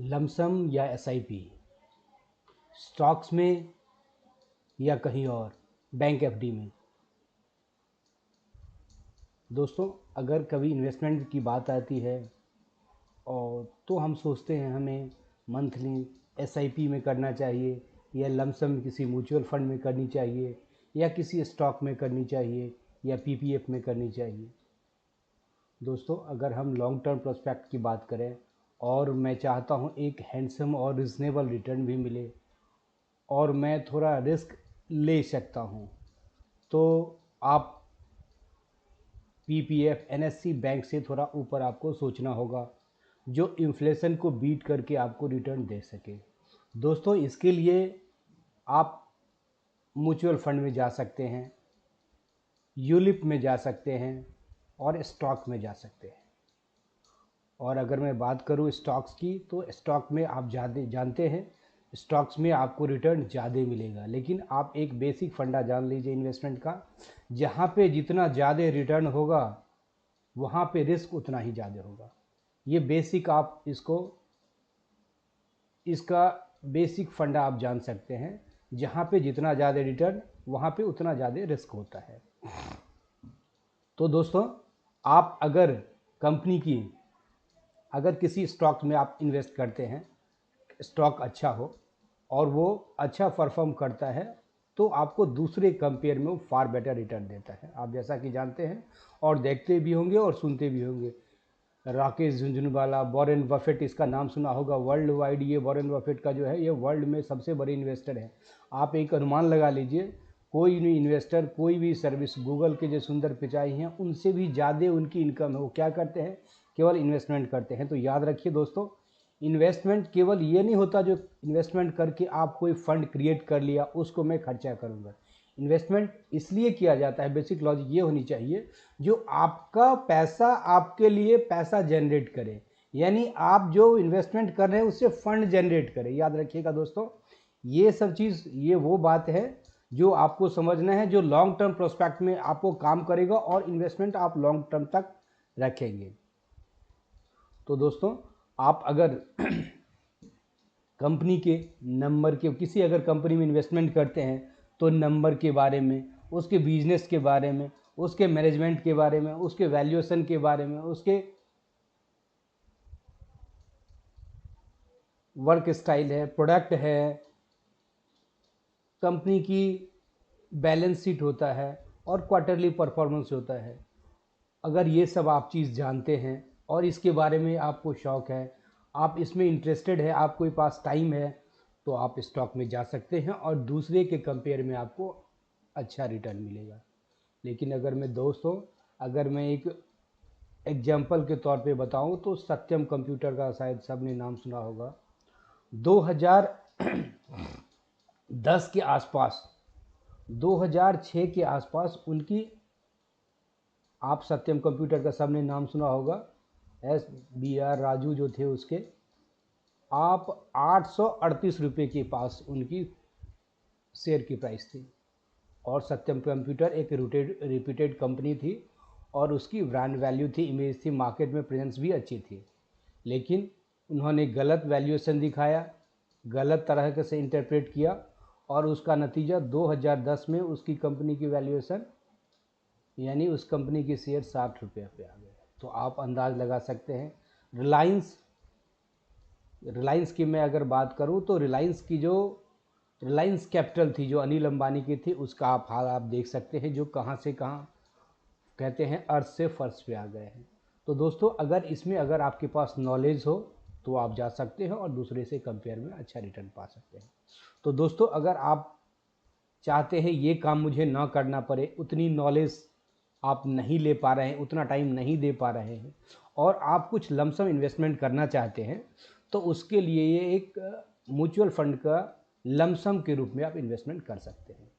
Lump sum या SIP, stocks में या कहीं और, बैंक एफडी में। दोस्तों, अगर कभी इन्वेस्टमेंट की बात आती है और तो हम सोचते हैं हमें मंथली एसआईपी में करना चाहिए या लमसम किसी म्यूचुअल फंड में करनी चाहिए या किसी स्टॉक में करनी चाहिए या पीपीएफ में करनी चाहिए। दोस्तों, अगर हम लॉन्ग टर्म प्रोस्पेक्ट की बात करें और मैं चाहता हूं एक हैंडसम और रिजनेबल रिटर्न भी मिले और मैं थोड़ा रिस्क ले सकता हूं, तो आप पीपीएफ एनएससी बैंक से थोड़ा ऊपर आपको सोचना होगा, जो इन्फ्लेशन को बीट करके आपको रिटर्न दे सके। दोस्तों, इसके लिए आप म्यूचुअल फंड में जा सकते हैं, यूलिप में जा सकते हैं और स्टॉक में जा सकते हैं। और अगर मैं बात करूं स्टॉक्स की, तो स्टॉक में आप ज़्यादा जानते हैं, स्टॉक्स में आपको रिटर्न ज़्यादा मिलेगा, लेकिन आप एक बेसिक फंडा जान लीजिए इन्वेस्टमेंट का, जहां पे जितना ज़्यादा रिटर्न होगा वहां पे रिस्क उतना ही ज़्यादा होगा। ये बेसिक आप इसका बेसिक फंडा आप जान सकते हैं, जहां पे जितना ज़्यादा रिटर्न वहां पे उतना ज़्यादा रिस्क होता है। तो दोस्तों, आप अगर किसी स्टॉक में आप इन्वेस्ट करते हैं, स्टॉक अच्छा हो और वो अच्छा परफॉर्म करता है, तो आपको दूसरे कंपेयर में वो फार बेटर रिटर्न देता है। आप जैसा कि जानते हैं और देखते भी होंगे और सुनते भी होंगे, राकेश झुनझुनवाला, वॉरेन बफेट, इसका नाम सुना होगा वर्ल्ड वाइड। ये वॉरेन बफेट का जो है, ये वर्ल्ड में सबसे बड़े इन्वेस्टर हैं। आप एक अनुमान लगा लीजिए, कोई भी इन्वेस्टर, कोई भी सर्विस, गूगल के जो सुंदर पिचाई हैं उनसे भी ज़्यादा उनकी इनकम है। वो क्या करते हैं? केवल इन्वेस्टमेंट करते हैं। तो याद रखिए दोस्तों, इन्वेस्टमेंट केवल ये नहीं होता जो इन्वेस्टमेंट करके आप कोई फंड क्रिएट कर लिया उसको मैं खर्चा करूँगा। इन्वेस्टमेंट इसलिए किया जाता है, बेसिक लॉजिक ये होनी चाहिए, जो आपका पैसा आपके लिए पैसा जनरेट करे, यानी आप जो इन्वेस्टमेंट कर रहे हैं उससे फंड जनरेट करे। याद रखिएगा दोस्तों, ये सब चीज़, ये वो बात है जो आपको समझना है, जो लॉन्ग टर्म प्रोस्पेक्ट में आपको काम करेगा और इन्वेस्टमेंट आप लॉन्ग टर्म तक रखेंगे। तो दोस्तों, आप अगर कंपनी के नंबर के किसी अगर कंपनी में इन्वेस्टमेंट करते हैं, तो नंबर के बारे में, उसके बिजनेस के बारे में, उसके मैनेजमेंट के बारे में, उसके वैल्यूएशन के बारे में, उसके वर्क स्टाइल है, प्रोडक्ट है, कंपनी की बैलेंस शीट होता है और क्वार्टरली परफॉर्मेंस होता है। अगर ये सब आप चीज़ जानते हैं और इसके बारे में आपको शौक़ है, आप इसमें इंटरेस्टेड है, आपके पास टाइम है, तो आप स्टॉक में जा सकते हैं और दूसरे के कंपेयर में आपको अच्छा रिटर्न मिलेगा। लेकिन अगर मैं एक एग्जाम्पल के तौर पे बताऊं, तो सत्यम कंप्यूटर का शायद सबने नाम सुना होगा। 2010 के आसपास, 2006 के आसपास उनकी, आप सत्यम कंप्यूटर का सबने नाम सुना होगा, SBR राजू जो थे उसके, आप 838 रुपये के पास उनकी शेयर की प्राइस थी। और सत्यम कंप्यूटर एक रिप्यूटेड कंपनी थी और उसकी ब्रांड वैल्यू थी, इमेज थी, मार्केट में प्रेजेंस भी अच्छी थी। लेकिन उन्होंने गलत वैल्यूएशन दिखाया, गलत तरह से इंटरप्रेट किया और उसका नतीजा 2010 में उसकी कंपनी की वैल्यूएशन, यानी उस कंपनी की शेयर 60 रुपये पे आ गए। तो आप अंदाज़ लगा सकते हैं। रिलायंस की मैं अगर बात करूं, तो रिलायंस कैपिटल थी जो अनिल अंबानी की थी, उसका आप हाल आप देख सकते हैं, जो कहां से कहां, कहते हैं अर्थ से फर्श पे आ गए हैं। तो दोस्तों, अगर आपके पास नॉलेज हो तो आप जा सकते हैं और दूसरे से कंपेयर में अच्छा रिटर्न पा सकते हैं। तो दोस्तों, अगर आप चाहते हैं ये काम मुझे ना करना पड़े, उतनी नॉलेज आप नहीं ले पा रहे हैं, उतना टाइम नहीं दे पा रहे हैं और आप कुछ लमसम इन्वेस्टमेंट करना चाहते हैं, तो उसके लिए ये एक म्यूचुअल फंड का लमसम के रूप में आप इन्वेस्टमेंट कर सकते हैं।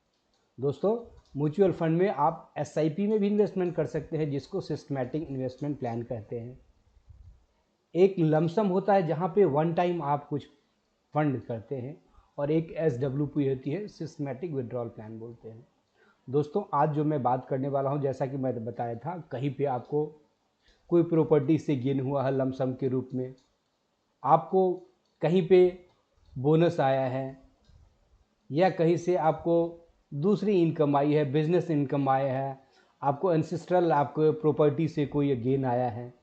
दोस्तों, म्यूचुअल फंड में आप एसआईपी में भी इन्वेस्टमेंट कर सकते हैं, जिसको सिस्टमैटिक इन्वेस्टमेंट प्लान कहते हैं। एक लमसम होता है जहां पे वन टाइम आप कुछ फंड करते हैं, और एक SWP होती है, सिस्टमैटिक विड्रॉल प्लान बोलते हैं। दोस्तों, आज जो मैं बात करने वाला हूं, जैसा कि मैं बताया था, कहीं पे आपको कोई प्रॉपर्टी से गेन हुआ है लमसम के रूप में, आपको कहीं पे बोनस आया है या कहीं से आपको दूसरी इनकम आई है, बिजनेस इनकम आया है, आपको एंसेस्ट्रल आपको प्रॉपर्टी से कोई गेन आया है,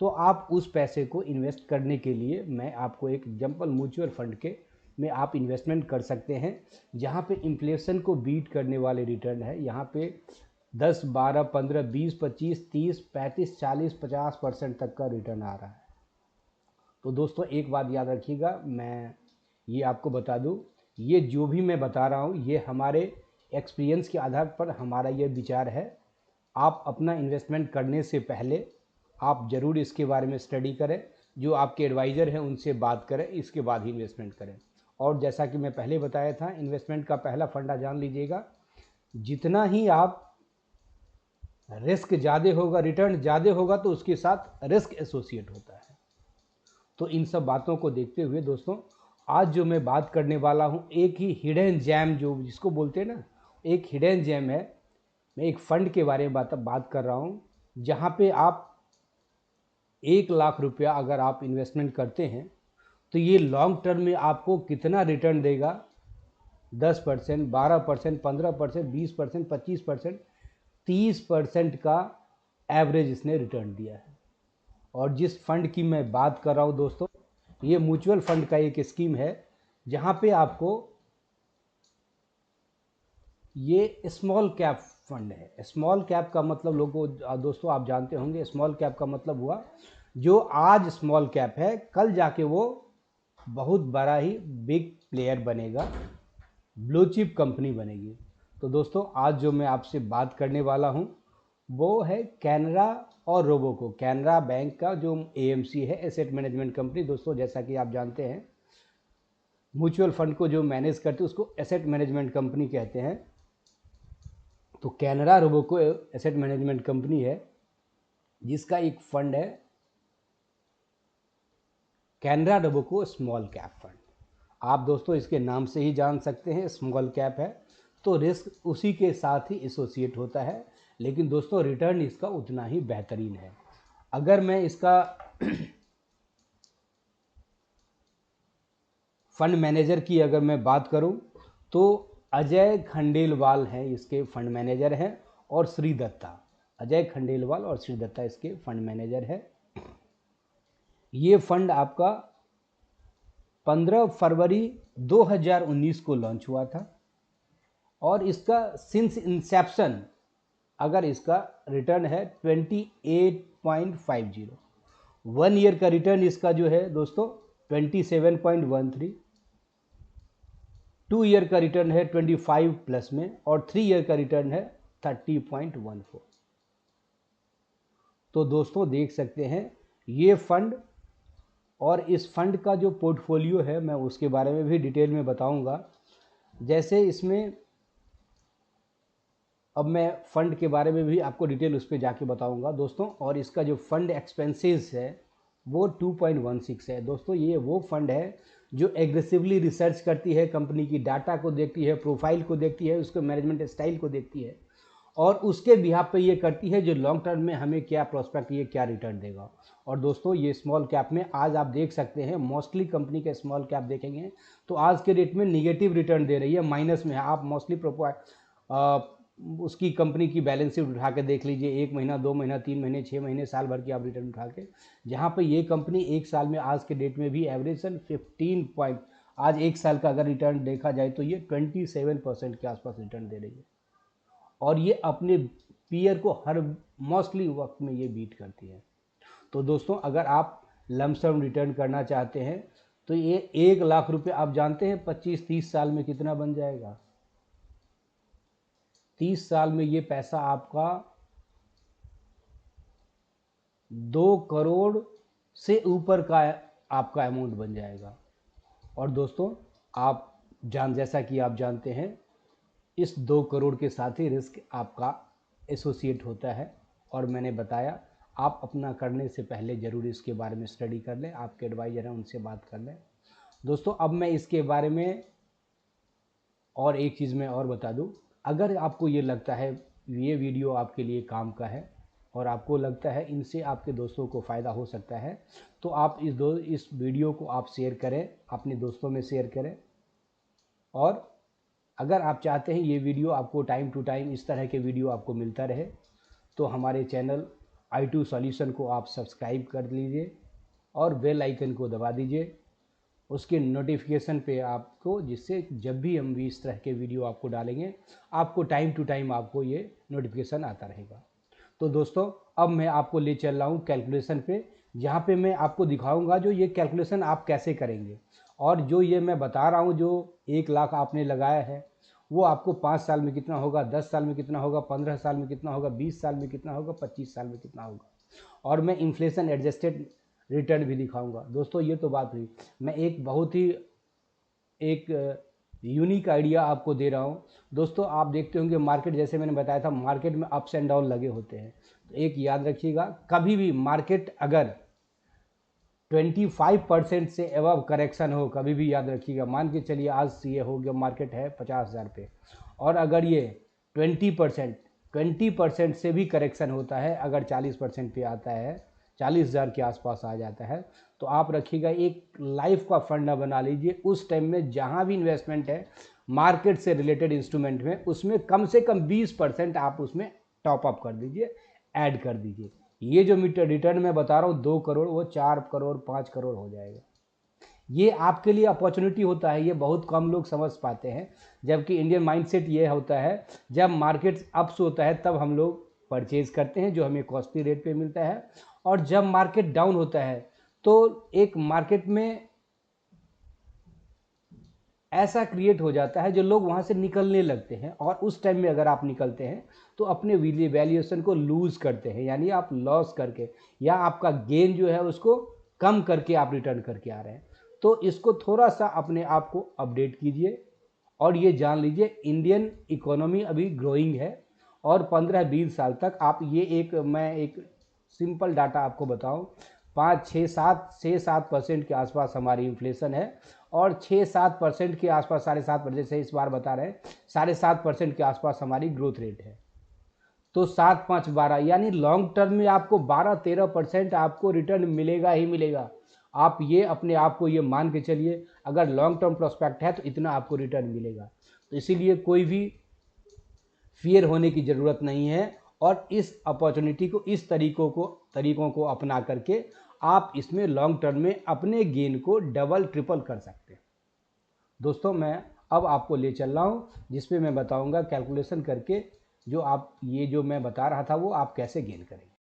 तो आप उस पैसे को इन्वेस्ट करने के लिए मैं आपको एक एग्जाम्पल म्यूचुअल फंड के में आप इन्वेस्टमेंट कर सकते हैं, जहाँ पे इन्फ्लेशन को बीट करने वाले रिटर्न है। यहाँ पे 10, 12, 15, 20, 25, 30, 35, 40, 50% तक का रिटर्न आ रहा है। तो दोस्तों एक बात याद रखिएगा, मैं ये आपको बता दूं, ये जो भी मैं बता रहा हूँ ये हमारे एक्सपीरियंस के आधार पर हमारा ये विचार है। आप अपना इन्वेस्टमेंट करने से पहले आप ज़रूर इसके बारे में स्टडी करें, जो आपके एडवाइज़र हैं उनसे बात करें, इसके बाद ही इन्वेस्टमेंट करें। और जैसा कि मैं पहले बताया था, इन्वेस्टमेंट का पहला फंडा जान लीजिएगा, जितना ही आप रिस्क ज़्यादा होगा, रिटर्न ज़्यादा होगा, तो उसके साथ रिस्क एसोसिएट होता है। तो इन सब बातों को देखते हुए दोस्तों, आज जो मैं बात करने वाला हूँ, एक ही हिडन जैम जो जिसको बोलते हैं ना, एक हिडन जैम है। मैं एक फ़ंड के बारे में बात कर रहा हूँ, जहाँ पे आप 1 लाख रुपया अगर आप इन्वेस्टमेंट करते हैं तो ये लॉन्ग टर्म में आपको कितना रिटर्न देगा, 10%, 12%, 15%, 20%, 25%, 30% का एवरेज इसने रिटर्न दिया है। और जिस फंड की मैं बात कर रहा हूँ दोस्तों, ये म्यूचुअल फंड का एक स्कीम है, जहाँ पे आपको ये स्मॉल कैप फंड है। स्मॉल कैप का मतलब लोगों दोस्तों आप जानते होंगे, स्मॉल कैप का मतलब हुआ जो आज स्मॉल कैप है, कल जाके वो बहुत बड़ा ही बिग प्लेयर बनेगा, ब्लू चिप कंपनी बनेगी। तो दोस्तों आज जो मैं आपसे बात करने वाला हूँ वो है कैनरा और रोबोको। कैनरा बैंक का जो एएमसी है, एसेट मैनेजमेंट कंपनी। दोस्तों जैसा कि आप जानते हैं, म्यूचुअल फंड को जो मैनेज करते हैं उसको एसेट मैनेजमेंट कंपनी कहते हैं। तो कैनरा रोबोको एसेट मैनेजमेंट कंपनी है, जिसका एक फंड है कैनरा रोबोको स्मॉल कैप फंड। आप दोस्तों इसके नाम से ही जान सकते हैं, स्मॉल कैप है तो रिस्क उसी के साथ ही एसोसिएट होता है, लेकिन दोस्तों रिटर्न इसका उतना ही बेहतरीन है। अगर मैं इसका फंड मैनेजर की अगर मैं बात करूं तो अजय खंडेलवाल हैं इसके फंड मैनेजर हैं, और श्री दत्ता, अजय खंडेलवाल और श्री दत्ता इसके फंड मैनेजर है। ये फंड आपका 15 फरवरी 2019 को लॉन्च हुआ था, और इसका सिंस इंसेप्शन अगर इसका रिटर्न है 28.50, 1 ईयर का रिटर्न इसका जो है दोस्तों 27.13, 2 ईयर का रिटर्न है 25 प्लस में, और 3 ईयर का रिटर्न है 30.14। तो दोस्तों देख सकते हैं ये फंड, और इस फंड का जो पोर्टफोलियो है मैं उसके बारे में भी डिटेल में बताऊंगा। जैसे इसमें अब मैं फंड के बारे में भी आपको डिटेल उस पर जाके बताऊंगा दोस्तों। और इसका जो फंड एक्सपेंसेस है वो 2.16 है। दोस्तों ये वो फंड है जो एग्रेसिवली रिसर्च करती है, कंपनी की डाटा को देखती है, प्रोफाइल को देखती है, उसके मैनेजमेंट स्टाइल को देखती है, और उसके बिहाफ पे ये करती है जो लॉन्ग टर्म में हमें क्या प्रोस्पेक्ट, ये क्या रिटर्न देगा। और दोस्तों ये स्मॉल कैप में आज आप देख सकते हैं, मोस्टली कंपनी के स्मॉल कैप देखेंगे तो आज के रेट में निगेटिव रिटर्न दे रही है, माइनस में है। आप मोस्टली उसकी कंपनी की बैलेंस शीट उठा के देख लीजिए, 1 महीना, 2 महीना, 3 महीने, 6 महीने, साल भर की आप रिटर्न उठा के, जहाँ पे ये कंपनी एक साल में आज के डेट में भी एवरेजन 15 पॉइंट, आज एक साल का अगर रिटर्न देखा जाए तो ये 27% के आसपास रिटर्न दे रही है, और ये अपने पीयर को हर मोस्टली वक्त में ये बीट करती है। तो दोस्तों अगर आप लमसम रिटर्न करना चाहते हैं तो ये 1 लाख रुपए आप जानते हैं 25-30 साल में कितना बन जाएगा। 30 साल में ये पैसा आपका 2 करोड़ से ऊपर का आपका अमाउंट बन जाएगा। और दोस्तों आप जैसा कि आप जानते हैं, इस 2 करोड़ के साथ ही रिस्क आपका एसोसिएट होता है। और मैंने बताया आप अपना करने से पहले ज़रूर इसके बारे में स्टडी कर लें, आपके एडवाइज़र हैं उनसे बात कर लें। दोस्तों अब मैं इसके बारे में और एक चीज़ मैं और बता दूं, अगर आपको ये लगता है ये वीडियो आपके लिए काम का है और आपको लगता है इनसे आपके दोस्तों को फ़ायदा हो सकता है, तो आप इस वीडियो को आप शेयर करें, अपने दोस्तों में शेयर करें। और अगर आप चाहते हैं ये वीडियो आपको टाइम टू टाइम इस तरह के वीडियो आपको मिलता रहे, तो हमारे चैनल i2 सॉल्यूशन को आप सब्सक्राइब कर लीजिए और बेल आइकन को दबा दीजिए उसके नोटिफिकेशन पे आपको, जिससे जब भी हम भी इस तरह के वीडियो आपको डालेंगे, आपको टाइम टू टाइम आपको ये नोटिफिकेशन आता रहेगा। तो दोस्तों, अब मैं आपको ले चल रहा हूँ कैलकुलेशन पे, जहाँ पे मैं आपको दिखाऊंगा जो ये कैलकुलेशन आप कैसे करेंगे। और जो ये मैं बता रहा हूँ, जो 1 लाख आपने लगाया है, वो आपको 5 साल में कितना होगा, 10 साल में कितना होगा, 15 साल में कितना होगा, 20 साल में कितना होगा, 25 साल में कितना होगा। और मैं इन्फ्लेशन एडजस्टेड रिटर्न भी दिखाऊंगा। दोस्तों, ये तो बात हुई। मैं एक बहुत ही एक यूनिक आइडिया आपको दे रहा हूँ। दोस्तों, आप देखते होंगे मार्केट, जैसे मैंने बताया था, मार्केट में अप्स एंड डाउन लगे होते हैं। तो एक याद रखिएगा, कभी भी मार्केट अगर 25% से एबव करेक्शन हो, कभी भी याद रखिएगा, मान के चलिए आज ये हो गया, मार्केट है 50,000 पे, और अगर ये 20% से भी करेक्शन होता है, अगर 40% पे आता है, 40,000 के आसपास आ जाता है, तो आप रखिएगा एक लाइफ का फंडा बना लीजिए। उस टाइम में जहाँ भी इन्वेस्टमेंट है मार्केट से रिलेटेड इंस्ट्रूमेंट में, उसमें कम से कम 20% आप उसमें टॉप अप कर दीजिए, ऐड कर दीजिए। ये जो मीटर रिटर्न मैं बता रहा हूँ 2 करोड़, वो 4 करोड़ 5 करोड़ हो जाएगा। ये आपके लिए अपॉर्चुनिटी होता है, ये बहुत कम लोग समझ पाते हैं। जबकि इंडियन माइंडसेट ये होता है, जब मार्केट अप्स होता है तब हम लोग परचेज करते हैं, जो हमें कॉस्टली रेट पे मिलता है। और जब मार्केट डाउन होता है तो एक मार्केट में ऐसा क्रिएट हो जाता है जो लोग वहाँ से निकलने लगते हैं, और उस टाइम में अगर आप निकलते हैं तो अपने वैल्यूएशन को लूज़ करते हैं, यानी आप लॉस करके या आपका गेन जो है उसको कम करके आप रिटर्न करके आ रहे हैं। तो इसको थोड़ा सा अपने आप को अपडेट कीजिए और ये जान लीजिए इंडियन इकोनॉमी अभी ग्रोइंग है, और 15-20 साल तक आप मैं एक सिंपल डाटा आपको बताऊं, 5 6 7 6 7% के आसपास हमारी इन्फ्लेशन है, और 6 7% के आसपास, 7.5% से इस बार बता रहे हैं, 7.5% के आसपास हमारी ग्रोथ रेट है। तो 7 5 12 यानी लॉन्ग टर्म में आपको 12-13% आपको रिटर्न मिलेगा ही मिलेगा। आप ये अपने आप को ये मान के चलिए, अगर लॉन्ग टर्म प्रोस्पेक्ट है तो इतना आपको रिटर्न मिलेगा। तो इसीलिए कोई भी फियर होने की ज़रूरत नहीं है, और इस अपॉर्चुनिटी को, इस तरीकों को अपना करके आप इसमें लॉन्ग टर्म में अपने गेन को डबल ट्रिपल कर सकते हैं। दोस्तों, मैं अब आपको ले चल रहा हूँ जिस पे मैं बताऊँगा कैलकुलेशन करके, जो मैं बता रहा था वो आप कैसे गेन करेंगे।